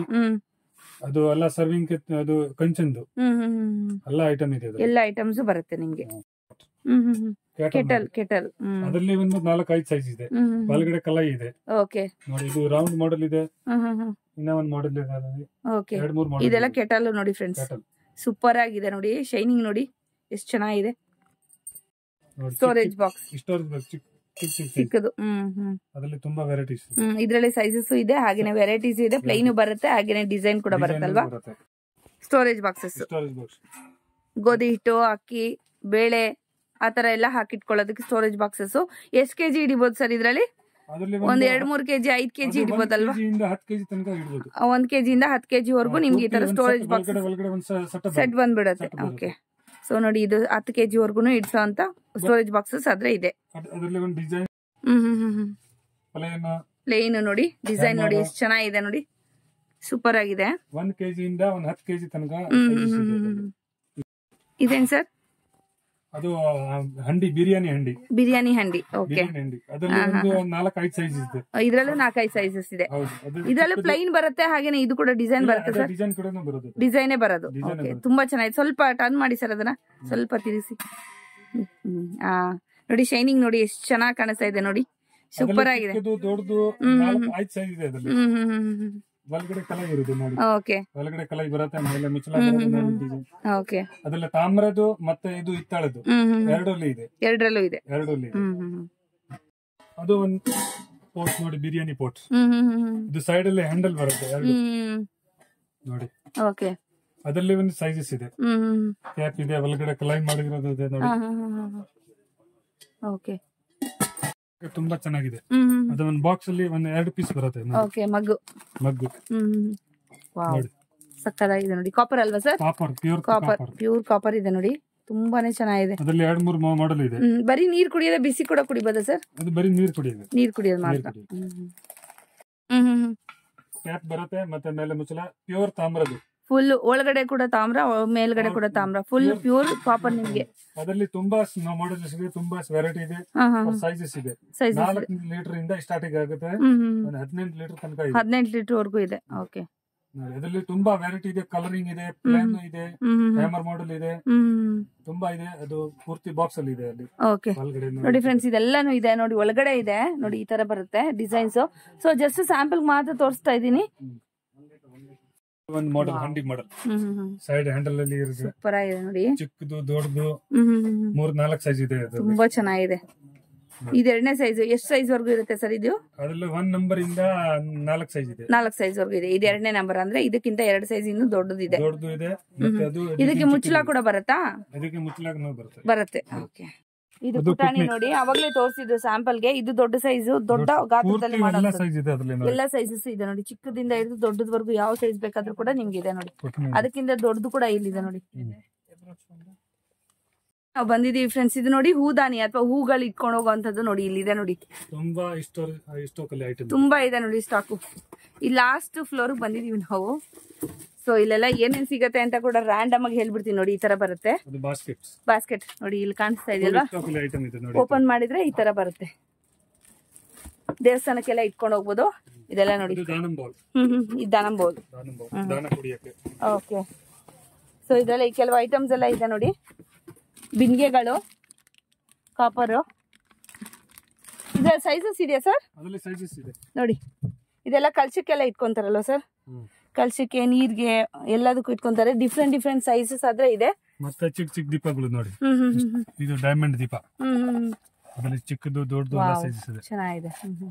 ಅದು ಎಲ್ಲ ಸರ್ವಿಂಗ್, ಅದು ಕಂಚಂದು ಎಲ್ಲ ಐಟಮ್ ಇದೆ. ಎಲ್ಲ ಐಟಮ್ಸ್ ಬರುತ್ತೆ ನಿಮ್ಗೆ. ಕೆಟಲ್ ಅದರಲ್ಲಿ ಒಂದು 4-5 ಸೈಜ್ ಇದೆ. ಒಳಗಡೆ ಕಲಾಯಿ ಇದೆ. ಓಕೆ ನೋಡಿ, ಇದು ರೌಂಡ್ ಮಾಡೆಲ್ ಇದೆ, ಇನ್ನ ಒಂದು ಮಾಡೆಲ್ ಇದೆ. ಓಕೆ, ಇದೆಲ್ಲ ಕೆಟಲ್ ನೋಡಿ ಫ್ರೆಂಡ್ಸ್, ಸೂಪರ್ ಆಗಿದೆ ನೋಡಿ. ಶೈನಿಂಗ್ ನೋಡಿ ಎಷ್ಟು ಚೆನ್ನಾಗಿದೆ. ಸ್ಟೋರೇಜ್ ಬಾಕ್ಸ್ ಚಿಕ್ಕದು. ಅದರಲ್ಲಿ ತುಂಬಾ ವೆರೈಟೀಸ್. ಇದರಲ್ಲಿ ಸೈಜಸ್ ಇದೆ, ಹಾಗೇನೆ ವೆರೈಟೀಸ್ ಇದೆ. ಪ್ಲೈನ್ ಬರುತ್ತೆ, ಹಾಗೇನೆ ಡಿಸೈನ್ ಕೂಡ ಬರುತ್ತಲ್ವಾ? ಸ್ಟೋರೇಜ್ ಬಾಕ್ಸಸ್, ಗೋಧಿ ಹಿಟ್ಟು, ಅಕ್ಕಿ, ಬೇಳೆ, ಆತರ ಎಲ್ಲ ಹಾಕಿಟ್ಕೊಳ್ಳೋದಕ್ಕೆ ಸ್ಟೋರೇಜ್ ಬಾಕ್ಸಸ್. ಎಷ್ಟು ಕೆಜಿ ಹಿಡಿಬಹುದು ಸರ್ ಇದ್ರಲ್ಲಿ? ಒಂದ್ 2-3 ಕೆಜಿ, 5 ಕೆಜಿ ಹಿಡಿಬಹುದಲ್ವಾ? 1 ಕೆಜಿಯಿಂದ 10 ಕೆಜಿ ವರೆಗೂ ನಿಮ್ಗೆ ಈ ತರ ಸ್ಟೋರೇಜ್ ಬಾಕ್ಸ್ ಸೆಟ್ ಬಂದ್ಬಿಡುತ್ತೆ. ಓಕೆ, ಸೊ ನೋಡಿ, ಇದು 10 ಕೆಜಿ ವರ್ಗುನು ಇಡ್ಸೋ ಅಂತ ಸ್ಟೋರೇಜ್ ಬಾಕ್ಸಸ್ ಆದ್ರೆ ಇದೆ. ಪ್ಲೇನ್ ನೋಡಿ, ಡಿಸೈನ್ ನೋಡಿ ಎಷ್ಟು ಚೆನ್ನಾಗಿದೆ ನೋಡಿ, ಸೂಪರ್ ಆಗಿದೆ. 1 ಕೆಜಿಯಿಂದ 10 ಕೆಜಿ ತನಕ. ಇದೇನ್ ಸರ್? ಅದು ಹಂಡಿ, ಬಿರಿಯಾನಿ ಹಂಡಿ. ಬಿರಿಯಾನಿ ಹಂಡಿ. ಓಕೆ. ಅದರಲ್ಲಿ ಒಂದು 4-5 ಸೈಜ್ ಇದೆ. ಇದ್ರಲ್ಲೂ 4-5 ಸೈಜಸ್ ಇದೆ. ಇದ್ರಲ್ಲೂ ಪ್ಲೈನ್ ಬರುತ್ತೆ, ಹಾಗೇನೆ ಇದು ಕೂಡ ಡಿಸೈನ್ ಬರುತ್ತೆ ಸರ್. ಡಿಸೈನ್ ಕೂಡ ಬರುತ್ತೆ, ಡಿಸೈನೇ ಬರೋದು. ತುಂಬಾ ಚೆನ್ನಾಗಿದೆ. ಸ್ವಲ್ಪ ಟರ್ನ್ ಮಾಡಿ ಸರ್ ಅದನ್ನ, ಸ್ವಲ್ಪ ತಿರುಗಿಸಿ. ನೋಡಿ ಶೈನಿಂಗ್ ನೋಡಿ ಎಷ್ಟು ಚೆನ್ನಾಗಿ ಕಾಣಿಸ್ತಾ ಇದೆ ನೋಡಿ, ಸೂಪರ್ ಆಗಿದೆ. ದೊಡ್ಡದು 4-5 ಸೈಜ್ ಇದೆ ಅದರಲ್ಲಿ. ಒಳಗಡೆ ಕಲೈ ಇರುದು ನೋಡಿ. ಓಕೆ. ಒಳಗಡೆ ಕಲೈ ಬರುತ್ತೆ, ಮೇಲೆ ಮುಚ್ಚಳ ಬರುತ್ತೆ. ಓಕೆ. ಅದೆಲ್ಲ ತಾಮ್ರದ್ದು ಮತ್ತೆ ಇದು ಹಿತ್ತಾಳದ್ದು ಎರಡರಲ್ಲೂ ಇದೆ. ಎರಡರಲ್ಲೂ ಇದೆ. ಅದು ಒಂದು ಪೋಟ್ ನೋಡಿ, ಬಿರಿಯಾನಿ ಪೋಟ್. ಇದು ಸೈಡ್ ಅಲ್ಲಿ ಹ್ಯಾಂಡಲ್ ಬರುತ್ತೆ ಎರಡು ನೋಡಿ. ಓಕೆ. ಅದರಲ್ಲಿ ಒಂದು ಸೈಜಸ್ ಇದೆ, ಕ್ಯಾಪ್ ಇದೆ, ಒಳಗಡೆ ಕಲೈ ಮಾಡಿರೋದು ಇದೆ ನೋಡಿ. ಓಕೆ. ತುಂಬಾ ಚೆನ್ನಾಗಿದೆ. ಅದು ಒಂದು ಬಾಕ್ಸ್ ಅಲ್ಲಿ ಒಂದು 2 ಪೀಸ್ ಬರುತ್ತೆ. ಓಕೆ. ಮಗ್ಗು. ವಾವ್, ಸಕ್ಕತ್ತಾಗಿದೆ ನೋಡಿ. ಕಾಪರ್ ಅಲ್ವಾ ಸರ್? ಪ್ಯೂರ್ ಕಾಪರ್ ಇದೆ ನೋಡಿ, ತುಂಬಾನೇ ಚೆನ್ನಾಗಿದೆ. ಅದರಲ್ಲಿ 2-3 ಮಾಡೆಲ್ ಇದೆ. ಬರೀ ನೀರ್ ಕುಡಿಯೋದ, ಬಿಸಿ ಕೂಡ ಕುಡಿಬೋದಾ ಸರ್? ಅದು ಬರೀ ನೀರ್ ಕುಡಿಯೋದು ಮಾತ್ರ. ಕ್ಯಾಪ್ ಬರುತ್ತೆ, ಮತ್ತೆ ಮೇಲೆ ಮುಚ್ಚಳ ಪ್ಯೂರ್ ತಾಮ್ರದ್ದು. ಫುಲ್ ಒಳಗಡೆ ಕೂಡ ತಾಮ್ರ, ಮೇಲ್ಗಡೆ ಕೂಡ ತಾಮ್ರ, ಫುಲ್ ಪ್ಯೂರ್ ಕಾಪರ್ ನಿಮ್ಗೆ. ಅದರಲ್ಲಿ ತುಂಬಾ ಮಾಡೆಲ್ಸ್ ಇದೆ, ತುಂಬಾ ವೆರೈಟಿ ಇದೆ, ಸೈಜಸ್ ಇದೆ. 4 ಲೀಟರ್ ಇಂದ ಸ್ಟಾರ್ಟಿಂಗ್ ಆಗುತ್ತೆ, 18 ಲೀಟರ್ ತನಕ ಇದೆ. 18 ಲೀಟರ್ ವರೆಗೂ ಇದೆ. ಓಕೆ. ಅದರಲ್ಲಿ ತುಂಬಾ ವೆರೈಟಿ ಇದೆ, ಕಲರಿಂಗ್ ಇದೆ, ಪ್ಲಾನ್ ಇದೆ, ಹ್ಯಾಮರ್ ಮಾಡೆಲ್ ಇದೆ, ತುಂಬಾ ಇದೆ. ಅದು ಪೂರ್ತಿ ಬಾಕ್ಸ್ ಅಲ್ಲಿ ಇದೆ ಅಲ್ಲಿ. ಓಕೆ. ನೋಡಿ ಫ್ರೆಂಡ್ಸ್, ಇದೆಲ್ಲಾನು ಇದೆ ನೋಡಿ, ಒಳಗಡೆ ಇದೆ ನೋಡಿ, ಈ ತರ ಬರುತ್ತೆ ಡಿಸೈನ್ಸ್. ಸೊ ಜಸ್ಟ್ ಸ್ಯಾಂಪಲ್ ಮಾತ್ರ ತೋರಿಸ್ತಾ ಇದೀನಿ. ಒಂದು ಮಾಡೆಲ್, ಹಂಡಿ ಮಾಡೆಲ್, ಸೈಡ್ ಹ್ಯಾಂಡಲ್ ಅಲ್ಲಿ ಇರುತ್ತೆ. ಸೂಪರ್ ಆಗಿದೆ ನೋಡಿ, ಚಿಕ್ಕದು ದೊಡ್ಡದು 3-4 ಸೈಜ್ ಇದೆ. ತುಂಬಾ ಚೆನ್ನಾಗಿದೆ. ಇದು 2ನೇ ಸೈಜ್. ಎಷ್ಟು ಸೈಜ್ ವರ್ಗು ಇರುತ್ತೆ ಸರ್ ಇದು? ಅದ್ರಲ್ಲಿ 1 ನಂಬರ್ ಇಂದ 4 ಸೈಜ್ ಇದೆ. 4 ಸೈಜ್ ವರ್ಗು ಇದೆ. ಇದು 2ನೇ ನಂಬರ್ ಅಂದ್ರೆ ಇದಕ್ಕಿಂತ 2 ಸೈಜ್ ಇನ್ನು ದೊಡ್ಡದಿದೆ. ಇದಕ್ಕೆ ಮುಚ್ಚಳ ಕೂಡ ಬರುತ್ತಾ? ಇದಕ್ಕೆ ಮುಚ್ಚಳ ಬರುತ್ತೆ. ಓಕೆ. ಇದು ಪುಟಾಣಿ ನೋಡಿ, ಅವಾಗ್ಲೇ ತೋರಿಸಿದ್ರು ಸ್ಯಾಂಪಲ್ ಗೆ. ಇದು ದೊಡ್ಡ ಸೈಜ್, ದೊಡ್ಡ ಗಾತ್ರದಲ್ಲಿ ಮಾಡೋದು. ಎಲ್ಲ ಸೈಜಸ್ ಇದೆ ನೋಡಿ, ಚಿಕ್ಕದಿಂದ ಹಿಡಿದು ದೊಡ್ಡದವರೆಗೂ ಯಾವ ಸೈಜ್ ಬೇಕಾದ್ರೂ ಕೂಡ ನಿಮ್ಗೆ ಇದೆ ನೋಡಿ. ಅದಕ್ಕಿಂತ ದೊಡ್ಡದು ಕೂಡ ಇಲ್ಲಿದೆ ನೋಡಿ. ನಾವು ಬಂದಿದೀವಿ ಫ್ರೆಂಡ್ಸ್. ಇದು ನೋಡಿ ಹೂದಾನಿ ಅಥವಾ ಹೂಗಳು ಇಟ್ಕೊಂಡು ಹೋಗುವಂತದ್ದು ನೋಡಿ, ಇಲ್ಲಿದೆ ನೋಡಿ. ತುಂಬಾ ಇದೆ ನೋಡಿ ಸ್ಟಾಕು. ಈ ಲಾಸ್ಟ್ ಫ್ಲೋರ್ ಬಂದಿದೀವಿ ನಾವು. ಸೊ ಇಲ್ಲೆಲ್ಲ ಏನೇನ್ ಸಿಗತ್ತೆ ಅಂತ ಕೂಡ ರ್ಯಾಂಡಮ್ ಆಗಿ ಹೇಳ್ಬಿಡ್ತೀನಿ ನೋಡಿ. ಈ ತರ ಬರುತ್ತೆ ಬಾಸ್ಕೆಟ್ ನೋಡಿ, ಇಲ್ಲಿ ಕಾಣಿಸ್ತಾ ಇದೆಯಲ್ವಾ? ಓಪನ್ ಮಾಡಿದ್ರೆ ಈ ತರ ಬರುತ್ತೆ. ದೇವಸ್ಥಾನಕ್ಕೆಲ್ಲ ಇಟ್ಕೊಂಡು ಹೋಗ್ಬೋದು. ಇದೆಲ್ಲ ನೋಡಿ, ಇದು ದಾನಂ ಬೌಲ್. ಓಕೆ. ಸೊ ಇದೆಲ್ಲ ಈ ಕೆಲವು ಐಟಮ್ಸ್ ಎಲ್ಲ ಇದೆ ನೋಡಿ. ಬಿಂದಿಗೆಗಳು, ಕಾಪರು. ಇದೆಲ್ಲ ಸೈಜಸ್ ಇದೆಯಾ ಸರ್? ನೋಡಿ, ಇದೆಲ್ಲ ಕಲ್ಚಕ್ಕೆಲ್ಲ ಇಟ್ಕೊಂತಾರಲ್ವ ಸರ್? ಕಲ್ಸಕ್ಕೆ, ನೀರ್ಗೆ, ಎಲ್ಲದಕ್ಕೂ ಇಟ್ಕೊಂತಾರೆ. ಡಿಫ್ರೆಂಟ್ ಸೈಜಸ್ ಆದ್ರೆ ಇದೆ. ಮತ್ತೆ ಚಿಕ್ಕ ದೀಪಗಳು ನೋಡಿ. ಇದು ಡೈಮಂಡ್ ದೀಪ. ಅದರಲ್ಲಿ ಚಿಕ್ಕದು ದೊಡ್ಡದು ಎಲ್ಲ ಸೈಜಸ್ ಇದೆ. ಚೆನ್ನಾಗಿದೆ.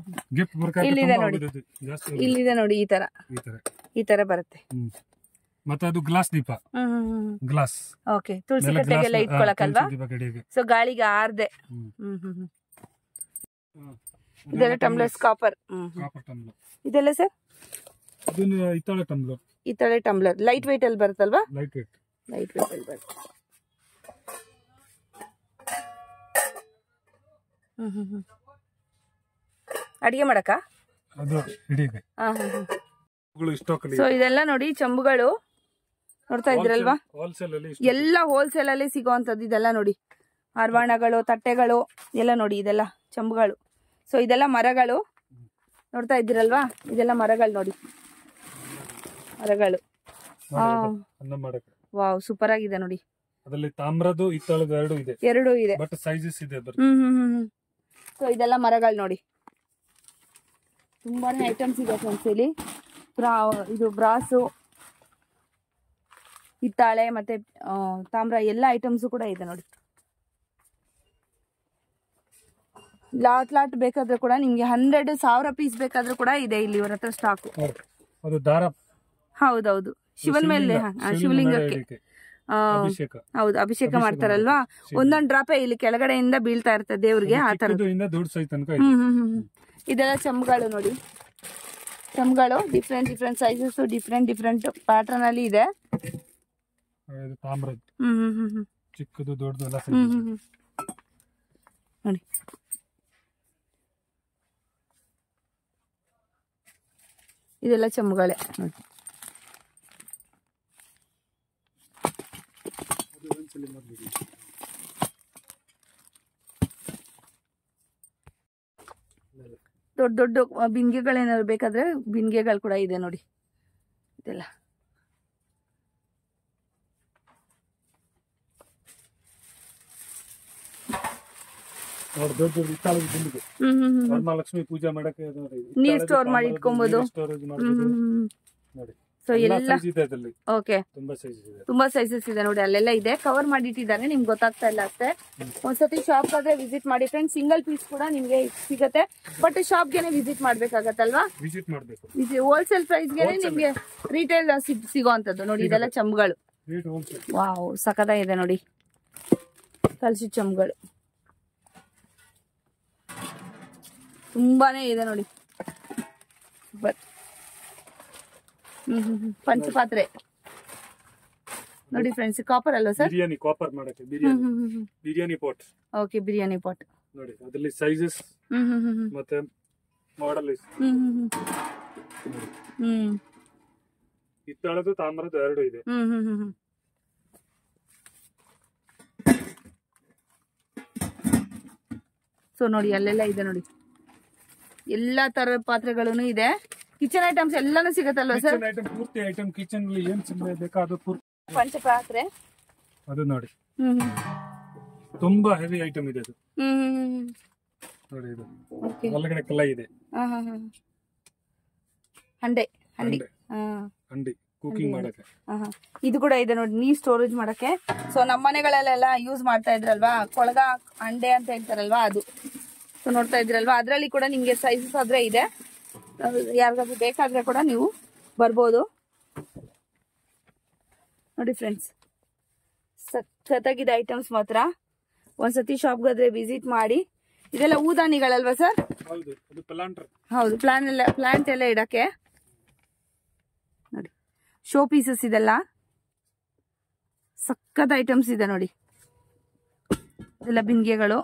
ಗಿಫ್ಟ್ ಬರಕ್ಕೆ ಇಲ್ಲಿದೆ ನೋಡಿ, ಇಲ್ಲಿದೆ ನೋಡಿ. ಈ ತರ ಬರುತ್ತೆ. ಮತ್ತೆ ಅದು ಗ್ಲಾಸ್ ದೀಪ. ಗ್ಲಾಸ್. ಓಕೆ. ತುಳಸಿ ಕಟ್ಟೆಗೆಲ್ಲ ಇಟ್ಕೊಳಕಲ್ವಾ? ಸೊ ಗಾಳಿಗೆ ಆರ್ದೆ. ಇದೆಲ್ಲ ಟಂಬ್ಲರ್ಸ್, ಕಾಪರ್. ಇದೆಲ್ಲ ಸರ್ ಹಿತ್ತಾಳೆ ಟಂಬ್ಲರ್. ಲೈಟ್ ವೇಟ್ ಅಲ್ಲಿ ಬರುತ್ತಲ್ವಾ? ಲೈಟ್ ವೇಟ್ ಅಲ್ಲಿ ಬರುತ್ತೆ. ಅಡಿಗೆ ಮಾಡಕ. ಸೊ ಇದೆಲ್ಲ ನೋಡಿ ಚಂಬುಗಳು ನೋಡ್ತಾ ಇದ್ರಲ್ವಾ? ಎಲ್ಲ ಹೋಲ್ಸೇಲ್ ಅಲ್ಲಿ ಸಿಗೋವಂಥದ್ದು ಇದೆಲ್ಲ ನೋಡಿ. ಅರ್ವಾಣಗಳು, ತಟ್ಟೆಗಳು ಎಲ್ಲ ನೋಡಿ, ಇದೆಲ್ಲ ಚಂಬುಗಳು. ಸೊ ಇದೆಲ್ಲ ಮರಗಳು ನೋಡ್ತಾ ಇದ್ದೀರಲ್ವಾ? ಇದೆಲ್ಲ ಮರಗಳು ನೋಡಿ, ಮರಗಳು. ವಾವ್, ಸೂಪರ್ ಆಗಿದೆ ನೋಡಿ. ಅದರಲ್ಲಿ ತಾಮ್ರದ್ದು, ಹಿತ್ತಾಳದ್ದು ಎರಡು ಇದೆ. ಬಟ್ ಸೈಜಸ್ ಇದೆ. ಸೊ ಇದೆಲ್ಲ ಮರಗಳು ನೋಡಿ. ತುಂಬಾನೇ ಐಟಮ್ಸ್ ಇದೆ ಫ್ರೆಂಡ್ಸ್ ಇಲ್ಲಿ. ಇದು ಬ್ರಾಸು, ಹಿತ್ತಾಳೆ ಮತ್ತೆ ತಾಮ್ರ ಎಲ್ಲ ಐಟಮ್ಸ್ ಕೂಡ ಇದೆ ನೋಡಿ. ಲಾಟ್ ಬೇಕಾದ್ರೆ ಕೂಡ ನಿಮ್ಗೆ 100,000 ಪೀಸ್ ಬೇಕಾದ್ರೂ ಕೂಡ ಇದೆ ಇಲ್ಲಿ ಇವ್ರ ಹತ್ರ ಸ್ಟಾಕ್. ಹೌದೌದು, ಶಿವನ್ ಮೇಲೆ, ಶಿವಲಿಂಗಕ್ಕೆ ಹೌದು ಅಭಿಷೇಕ ಮಾಡ್ತಾರಲ್ವಾ? ಒಂದೊಂದು ಡ್ರಾಪೆ ಇಲ್ಲಿ ಕೆಳಗಡೆಯಿಂದ ಬೀಳ್ತಾ ಇರ್ತದೆ ದೇವ್ರಿಗೆ. ಆ ತರ ಇದೆಲ್ಲ ಚಂಬುಗಳು ನೋಡಿ. ಚಂಬುಗಳು ಡಿಫ್ರೆಂಟ್ ಸೈಜಸ್, ಡಿಫ್ರೆಂಟ್ ಪ್ಯಾಟರ್ನ್ ಅಲ್ಲಿ ಇದೆ. ಚಿಕ್ಕದು ದೊಡ್ಡದು ಎಲ್ಲ ನೋಡಿ. ಇದೆಲ್ಲ ಚಂಬುಗಳೇ ನೋಡಿ. ದೊಡ್ಡ ದೊಡ್ಡ ಬಿಂದಿಗೆಗಳೇನಾದ್ರು ಬೇಕಾದ್ರೆ ಬಿಂದಿಗೆಗಳು ಕೂಡ ಇದೆ ನೋಡಿ ಇದೆಲ್ಲ. ನೋಡಿ ದೊಡ್ಡ ದೊಡ್ಡ ಹಿತ್ತಾಳದ ಬಿಂದಿಗೆ ವರಮಹಾಲಕ್ಷ್ಮಿ ಪೂಜೆ ಮಾಡಕ್ಕೆ ನೀರ್ ಸ್ಟೋರ್ ಮಾಡಿ ಇಟ್ಕೊಬಹುದು. ಸ್ಟೋರೇಜ್ ಮಾಡಬಹುದು ನೋಡಿ. ಸೊ ಎಲ್ಲ ಇದೆ ಅದರಲ್ಲಿ. ಓಕೆ, ತುಂಬಾ ಸೈಜಸ್ ಇದೆ ನೋಡಿ, ಅಲ್ಲೆಲ್ಲ ಇದೆ, ಕವರ್ ಮಾಡಿ ಇಟ್ಟಿದ್ದಾರೆ, ನಿಮ್ಗೆ ಗೊತ್ತಾಗ್ತಾ ಇಲ್ಲ ಅಷ್ಟೇ. ಒಂದ್ಸತಿ ಶಾಪ್ ಆದ್ರೆ ವಿಸಿಟ್ ಮಾಡಿ ಫ್ರೆಂಡ್ಸ್. ಸಿಂಗಲ್ ಪೀಸ್ ಕೂಡ ನಿಮ್ಗೆ ಸಿಗತ್ತೆ, ಬಟ್ ಶಾಪ್ಗೆನೆ ವಿಸಿಟ್ ಮಾಡ್ಬೇಕಾಗತ್ತಲ್ವಾ? ವಿಸಿಟ್ ಮಾಡ್ಬೇಕು. ಹೋಲ್ಸೇಲ್ ಪ್ರೈಸ್ಗೆನೆ ನಿಮ್ಗೆ ರಿಟೇಲ್ ಸಿಗೋಂತದ್ದು ನೋಡಿ. ಇದೆಲ್ಲ ಚಂಬುಗಳು, ವಾವ್ ಸಖತ್ತಾಗಿದೆ ನೋಡಿ, ಕಲ್ಸಿ ಚಂಬುಗಳು ತುಂಬಾನೇ ಇದೆ ನೋಡಿ. ಪಂಚಪಾತ್ರೆ ನೋಡಿ ಫ್ರೆಂಡ್ಸ್, ಕಾಪರ್ ಅಲ್ವಾ ಸರ್? ಬಿರಿಯಾನಿ ಕಾಪರ್ ಮಾಡಕ್ಕೆ biryani pot. Okay, biryani pot ನೋಡಿ, ಅದರಲ್ಲಿ ಸೈಜಸ್ ಮತ್ತೆ ಮಾಡೆಲ್ ಹಿತ್ತಾಳದು ತಾಮ್ರದ್ದು ಎರಡು ಇದೆ. ಸೊ ನೋಡಿ ಅಲ್ಲೆಲ್ಲ ಇದೆ ನೋಡಿ, ಎಲ್ಲಾ ತರದ ಪಾತ್ರೆಗಳು ಇದೆ. ಕಿಚನ್ ಐಟಮ್ಸ್ ಎಲ್ಲಾನು ಸಿಗತ್ತಲ್ವಾ ಸರ್? ಪೂರ್ತಿ ಐಟಮ್ ಕಿಚನ್ ಏನ್ ಬೇಕಾ ಅದು ಪೂರ್ತಿ. ಪಂಚಪಾತ್ರೆ ಅದು ನೋಡಿ, ತುಂಬಾ ಹೆವಿ ಐಟಮ್ ಇದೆ ಅದು ನೋಡಿ. ಇದು ಒಳಗಡೆ ಕಲ್ಲ ಇದೆ, ಹಂಡೆ ಹಂಡಿ ಕುಕಿಂಗ್ ಮಾಡಕ್ಕೆ. ಇದು ಕೂಡ ಇದೆ ನೋಡಿ, ನೀರ್ ಸ್ಟೋರೇಜ್ ಮಾಡಕ್ಕೆ. ಸೊ ನಮ್ಮ ಮನೆಗಳಲ್ಲೆಲ್ಲ ಯೂಸ್ ಮಾಡ್ತಾ ಇದ್ರಲ್ವಾ, ಕೊಳಗ ಹಂಡೆ ಅಂತ ಹೇಳ್ತಾರಲ್ವಾ ಅದು. ಸೊ ನೋಡ್ತಾ ಇದ್ರಲ್ವಾ, ಅದ್ರಲ್ಲಿ ಕೂಡ ನಿಮ್ಗೆ ಸೈಜಸ್ ಆದ್ರೆ ಇದೆ, ಯಾರಿಗಾದ್ರೂ ಬೇಕಾದ್ರೆ ಕೂಡ ನೀವು ಬರ್ಬೋದು ನೋಡಿ ಫ್ರೆಂಡ್ಸ್. ಸಖತ್ತಾಗಿದೆ ಐಟಮ್ಸ್ ಮಾತ್ರ. ಒಂದ್ಸತಿ ಶಾಪ್ಗಾದ್ರೆ ವಿಸಿಟ್ ಮಾಡಿ. ಇದೆಲ್ಲ ಹೂದಾನಿಗಳಲ್ವಾ ಸರ್? ಹೌದು, ಪ್ಲಾಂಟ್ ಎಲ್ಲ ಇಡಕ್ಕೆ ನೋಡಿ. ಶೋ ಪೀಸಸ್ ಇದೆಲ್ಲ ಸಖತ್ ಐಟಮ್ಸ್ ಇದೆ ನೋಡಿ. ಇದೆಲ್ಲ ಬಿಂದಿಗೆಗಳು.